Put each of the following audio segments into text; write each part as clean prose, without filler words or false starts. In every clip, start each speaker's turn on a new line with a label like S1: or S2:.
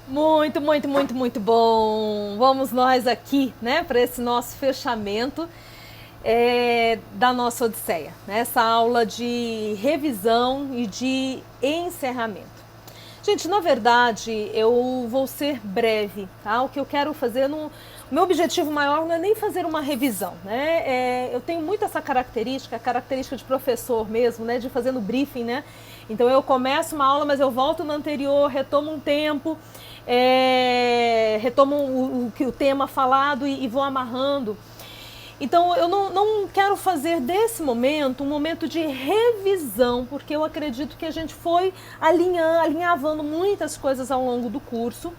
S1: Muito, muito, muito, muito bom. Vamos nós aqui, né, para esse nosso fechamento da nossa Odisseia, né? Essa aula de revisão e de encerramento. Gente, na verdade, eu vou ser breve, tá? O que eu quero fazer, o meu objetivo maior não é nem fazer uma revisão, né? Eu tenho muito essa característica, a característica de professor mesmo, né? De fazer no briefing, né? Então eu começo uma aula, mas eu volto no anterior, retomo um tempo, retomo o tema falado e vou amarrando. Então eu não quero fazer desse momento um momento de revisão, porque eu acredito que a gente foi alinhavando muitas coisas ao longo do curso.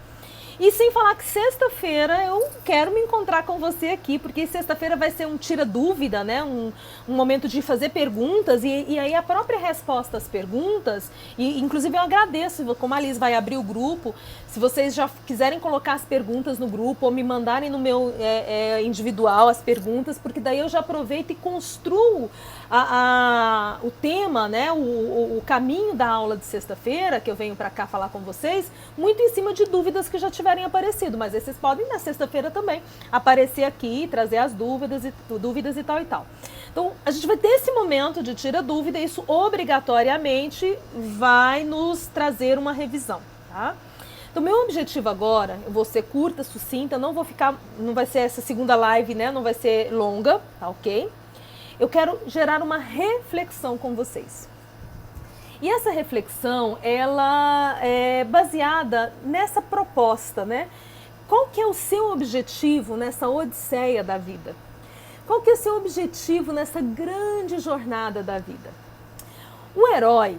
S1: E sem falar que sexta-feira eu quero me encontrar com você aqui, porque sexta-feira vai ser um tira-dúvida, né? Um momento de fazer perguntas e aí a própria resposta às perguntas, e inclusive eu agradeço, como a Liz vai abrir o grupo, se vocês já quiserem colocar as perguntas no grupo ou me mandarem no meu individual as perguntas, porque daí eu já aproveito e construo o tema, né, o caminho da aula de sexta-feira, que eu venho para cá falar com vocês, muito em cima de dúvidas que já tiverem aparecido, mas vocês podem na sexta-feira também aparecer aqui, trazer as dúvidas e tal e tal. Então, a gente vai ter esse momento de tira dúvida, e isso obrigatoriamente vai nos trazer uma revisão, tá? Então, meu objetivo agora, eu vou ser curta, sucinta, não vai ser essa segunda live, né? Não vai ser longa, tá ok? Eu quero gerar uma reflexão com vocês. E essa reflexão, ela é baseada nessa proposta, né? Qual que é o seu objetivo nessa odisseia da vida? Qual que é o seu objetivo nessa grande jornada da vida? O herói,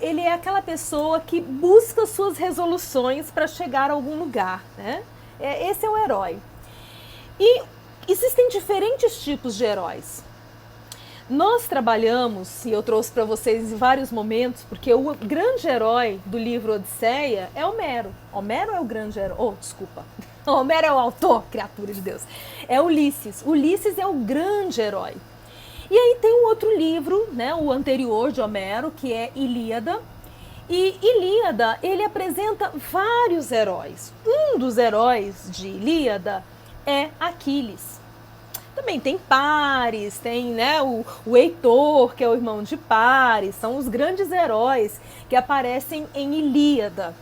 S1: ele é aquela pessoa que busca suas resoluções para chegar a algum lugar, né? Esse é o herói. E existem diferentes tipos de heróis. Nós trabalhamos, e eu trouxe para vocês em vários momentos, porque o grande herói do livro Odisseia é Homero. Homero é o grande herói. Oh, desculpa. Homero é o autor, criatura de Deus. É Ulisses. Ulisses é o grande herói. E aí tem um outro livro, né, o anterior de Homero, que é Ilíada. E Ilíada, ele apresenta vários heróis. Um dos heróis de Ilíada é Aquiles. Também tem Paris, tem, né, o Heitor, que é o irmão de Paris, são os grandes heróis que aparecem em Ilíada.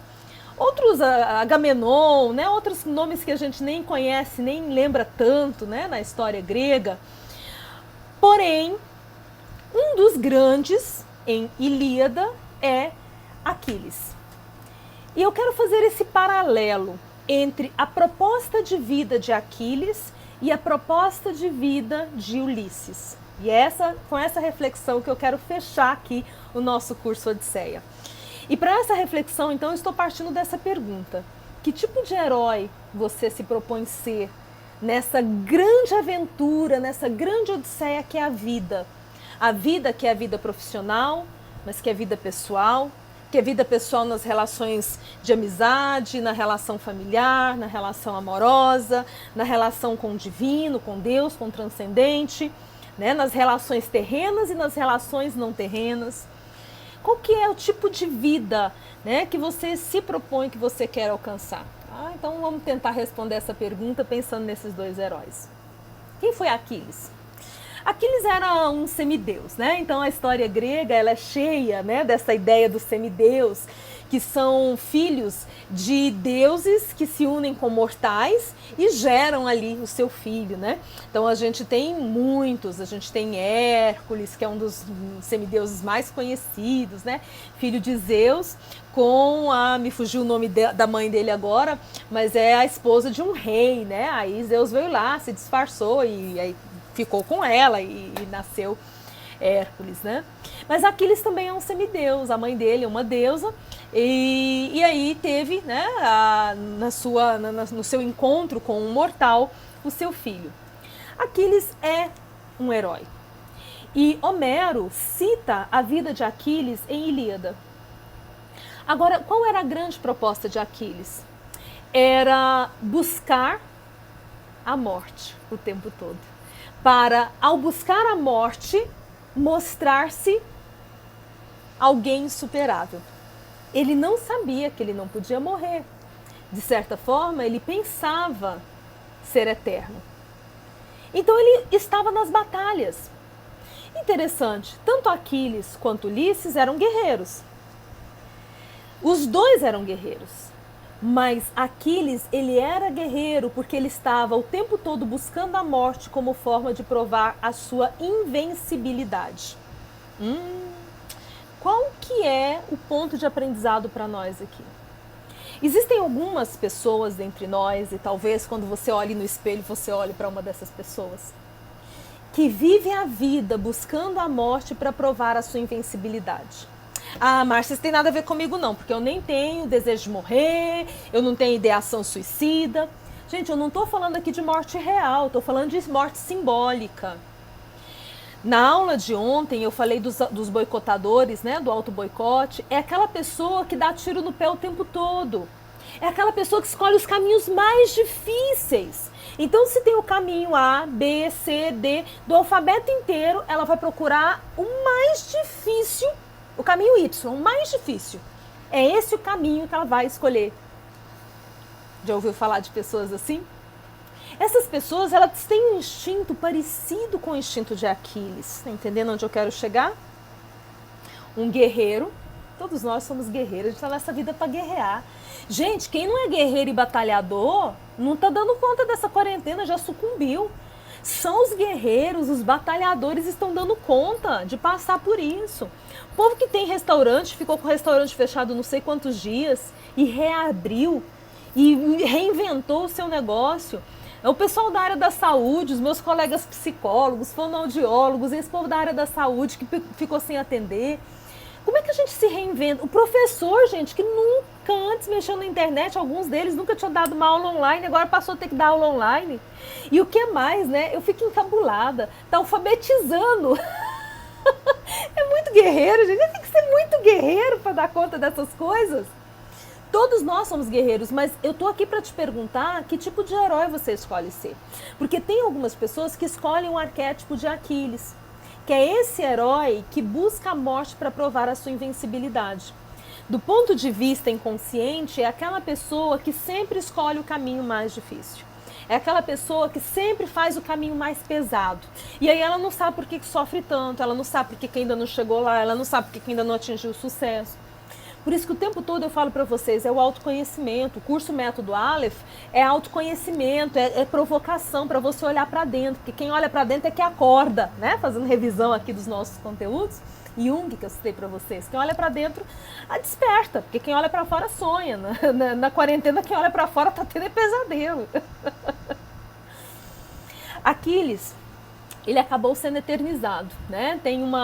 S1: Outros, Agamenon, né, outros nomes que a gente nem conhece, nem lembra tanto, né, na história grega. Porém, um dos grandes em Ilíada é Aquiles. E eu quero fazer esse paralelo entre a proposta de vida de Aquiles e a proposta de vida de Ulisses. E com essa reflexão que eu quero fechar aqui o nosso curso Odisseia. E para essa reflexão, então, eu estou partindo dessa pergunta. Que tipo de herói você se propõe ser nessa grande aventura, nessa grande odisseia que é a vida? A vida que é a vida profissional, mas que é a vida pessoal, que é vida pessoal nas relações de amizade, na relação familiar, na relação amorosa, na relação com o divino, com Deus, com o transcendente, né? Nas relações terrenas e nas relações não terrenas. Qual que é o tipo de vida, né, que você se propõe, que você quer alcançar? Então vamos tentar responder essa pergunta pensando nesses dois heróis. Quem foi Aquiles? Aquiles era um semideus, né? Então a história grega, ela é cheia, né, dessa ideia do semideus, que são filhos de deuses que se unem com mortais e geram ali o seu filho, né? Então a gente tem muitos, a gente tem Hércules, que é um dos semideuses mais conhecidos, né? Filho de Zeus, me fugiu o nome da mãe dele agora, mas é a esposa de um rei, né? Aí Zeus veio lá, se disfarçou e aí ficou com ela e nasceu Hércules, né? Mas Aquiles também é um semideus, a mãe dele é uma deusa, e aí teve, né, no seu encontro com um mortal, o seu filho. Aquiles é um herói. E Homero cita a vida de Aquiles em Ilíada. Agora, qual era a grande proposta de Aquiles? Era buscar a morte o tempo todo. Para, ao buscar a morte, mostrar-se alguém insuperável. ele não sabia que ele não podia morrer. De certa forma, ele pensava ser eterno. Então ele estava nas batalhas. Interessante, tanto Aquiles quanto Ulisses eram guerreiros. Os dois eram guerreiros. Mas Aquiles, ele era guerreiro porque ele estava o tempo todo buscando a morte como forma de provar a sua invencibilidade. Qual que é o ponto de aprendizado para nós aqui? Existem algumas pessoas entre nós, e talvez quando você olhe no espelho, você olhe para uma dessas pessoas, que vive a vida buscando a morte para provar a sua invencibilidade. Ah, Márcia, isso tem nada a ver comigo não, porque eu nem tenho desejo de morrer, eu não tenho ideação suicida. Gente, eu não estou falando aqui de morte real, estou falando de morte simbólica. Na aula de ontem eu falei dos boicotadores, né, do auto-boicote. É aquela pessoa que dá tiro no pé o tempo todo. É aquela pessoa que escolhe os caminhos mais difíceis. Então, se tem o caminho A, B, C, D, do alfabeto inteiro, ela vai procurar o mais difícil, o caminho Y, o mais difícil. É esse o caminho que ela vai escolher. Já ouviu falar de pessoas assim? Essas pessoas, elas têm um instinto parecido com o instinto de Aquiles. Tá entendendo onde eu quero chegar? Um guerreiro. Todos nós somos guerreiros, a gente está nessa vida para guerrear. Gente, quem não é guerreiro e batalhador, não está dando conta dessa quarentena, já sucumbiu. São os guerreiros, os batalhadores estão dando conta de passar por isso. O povo que tem restaurante, ficou com o restaurante fechado não sei quantos dias e reabriu e reinventou o seu negócio. O pessoal da área da saúde, os meus colegas psicólogos, fonoaudiólogos, esse povo da área da saúde que ficou sem atender. Como é que a gente se reinventa? O professor, gente, que nunca antes mexeu na internet, alguns deles nunca tinham dado uma aula online, agora passou a ter que dar aula online. E o que mais, né? Eu fico encabulada, tá alfabetizando. É muito guerreiro, gente, tem que ser muito guerreiro para dar conta dessas coisas. Todos nós somos guerreiros, mas eu tô aqui para te perguntar que tipo de herói você escolhe ser. Porque tem algumas pessoas que escolhem um arquétipo de Aquiles, que é esse herói que busca a morte para provar a sua invencibilidade. Do ponto de vista inconsciente, é aquela pessoa que sempre escolhe o caminho mais difícil. É aquela pessoa que sempre faz o caminho mais pesado. E aí ela não sabe por que sofre tanto, ela não sabe por que ainda não chegou lá, ela não sabe por que ainda não atingiu o sucesso. Por isso que o tempo todo eu falo para vocês, é o autoconhecimento. O curso Método Aleph é autoconhecimento, é provocação para você olhar para dentro. Porque quem olha para dentro é que acorda, né? Fazendo revisão aqui dos nossos conteúdos. Jung, que eu citei para vocês. Quem olha para dentro, desperta. Porque quem olha para fora sonha. Na quarentena, quem olha para fora tá tendo pesadelo. Aquiles, ele acabou sendo eternizado, né?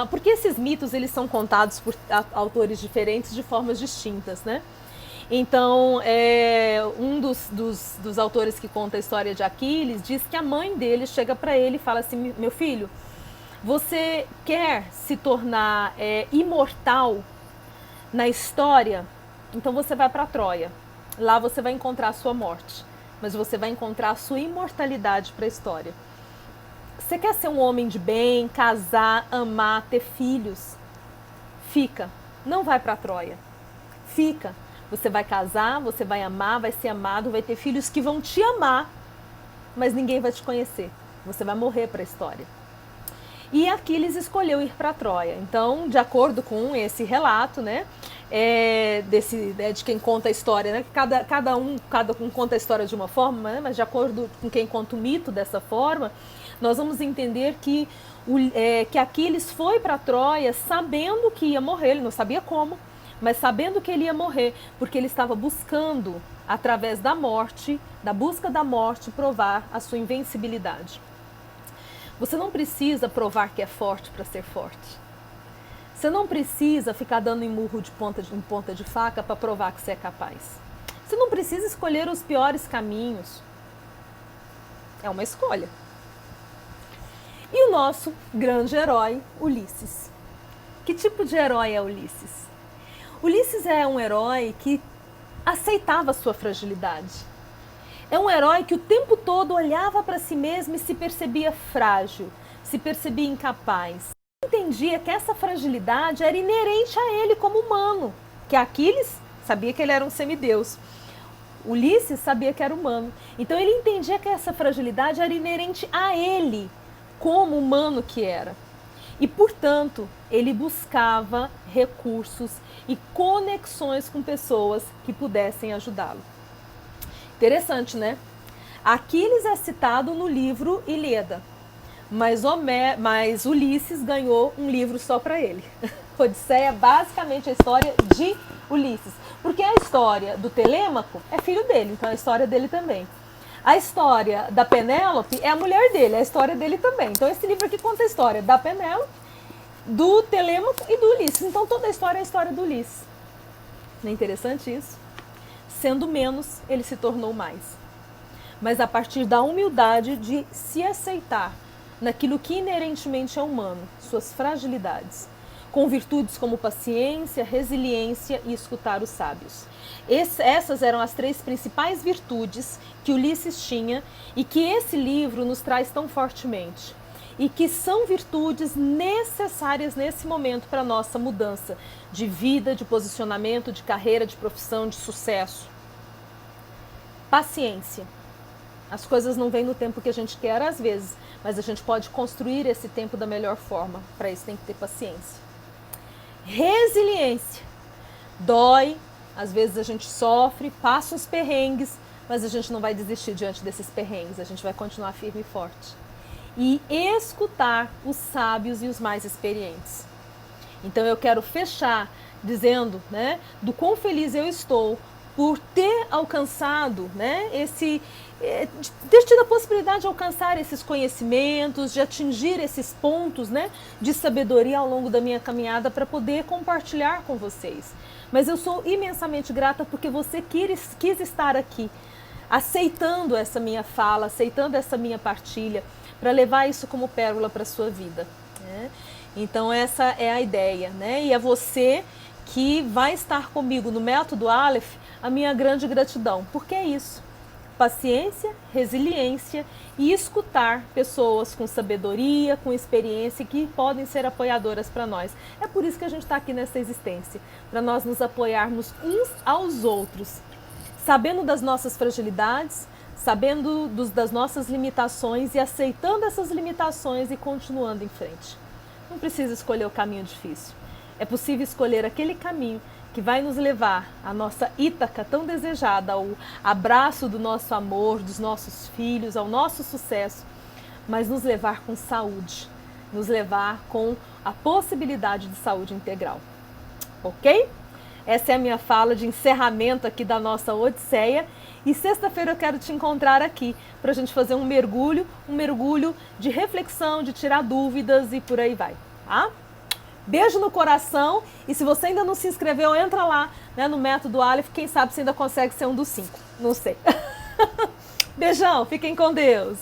S1: Porque esses mitos, eles são contados por autores diferentes de formas distintas, né? Então, um dos autores que conta a história de Aquiles diz que a mãe dele chega para ele e fala assim: meu filho, você quer se tornar imortal na história? Então você vai para Troia. Lá você vai encontrar a sua morte, mas você vai encontrar a sua imortalidade para a história. Você quer ser um homem de bem, casar, amar, ter filhos? Fica. Não vai para Troia. Fica. Você vai casar, você vai amar, vai ser amado, vai ter filhos que vão te amar, mas ninguém vai te conhecer. Você vai morrer para a história. E Aquiles escolheu ir para Troia. Então, de acordo com esse relato, né, de quem conta a história, né, cada um conta a história de uma forma, né, mas de acordo com quem conta o mito dessa forma, nós vamos entender que Aquiles foi para Troia sabendo que ia morrer, ele não sabia como, mas sabendo que ele ia morrer, porque ele estava buscando, através da morte, da busca da morte, provar a sua invencibilidade. Você não precisa provar que é forte para ser forte. Você não precisa ficar dando murro em ponta de faca para provar que você é capaz. Você não precisa escolher os piores caminhos. É uma escolha. E o nosso grande herói, Ulisses. Que tipo de herói é Ulisses? Ulisses é um herói que aceitava a sua fragilidade. É um herói que o tempo todo olhava para si mesmo e se percebia frágil, se percebia incapaz. Entendia que essa fragilidade era inerente a ele como humano. Porque Aquiles sabia que ele era um semideus. Ulisses sabia que era humano. Então ele entendia que essa fragilidade era inerente a ele, como humano que era. E, portanto, ele buscava recursos e conexões com pessoas que pudessem ajudá-lo. Interessante, né? Aquiles é citado no livro Ilíada, mas Ulisses ganhou um livro só para ele. Odisseia é basicamente a história de Ulisses, porque a história do Telêmaco é filho dele, então é a história dele também. A história da Penélope é a mulher dele, é a história dele também. Então esse livro aqui conta a história da Penélope, do Telêmaco e do Ulisses. Então toda a história é a história do Ulisses. Não é interessante isso? Sendo menos, ele se tornou mais. Mas a partir da humildade de se aceitar naquilo que inerentemente é humano, suas fragilidades, com virtudes como paciência, resiliência e escutar os sábios. Essas eram as 3 principais virtudes que Ulisses tinha e que esse livro nos traz tão fortemente. E que são virtudes necessárias nesse momento para a nossa mudança de vida, de posicionamento, de carreira, de profissão, de sucesso. Paciência. As coisas não vêm no tempo que a gente quer às vezes, mas a gente pode construir esse tempo da melhor forma. Para isso tem que ter paciência. Resiliência. Dói, às vezes a gente sofre, passa uns perrengues, mas a gente não vai desistir diante desses perrengues, a gente vai continuar firme e forte. E escutar os sábios e os mais experientes. Então eu quero fechar dizendo, né, do quão feliz eu estou por ter alcançado, né, ter tido a possibilidade de alcançar esses conhecimentos, de atingir esses pontos, né, de sabedoria ao longo da minha caminhada para poder compartilhar com vocês. Mas eu sou imensamente grata porque você quis estar aqui, aceitando essa minha fala, aceitando essa minha partilha, para levar isso como pérola para a sua vida. Né? Então essa é a ideia. Né? E é você que vai estar comigo no Método Aleph, a minha grande gratidão. Porque é isso. Paciência, resiliência e escutar pessoas com sabedoria, com experiência que podem ser apoiadoras para nós. É por isso que a gente está aqui nessa existência, para nós nos apoiarmos uns aos outros, sabendo das nossas fragilidades, sabendo das nossas limitações e aceitando essas limitações e continuando em frente. Não precisa escolher o caminho difícil. É possível escolher aquele caminho que vai nos levar à nossa Ítaca tão desejada, ao abraço do nosso amor, dos nossos filhos, ao nosso sucesso, mas nos levar com saúde, nos levar com a possibilidade de saúde integral. Ok? Essa é a minha fala de encerramento aqui da nossa Odisseia. E sexta-feira eu quero te encontrar aqui para a gente fazer um mergulho de reflexão, de tirar dúvidas e por aí vai, tá? Beijo no coração e se você ainda não se inscreveu, entra lá, né, no Método Aleph, quem sabe você ainda consegue ser um dos 5, não sei. Beijão, fiquem com Deus!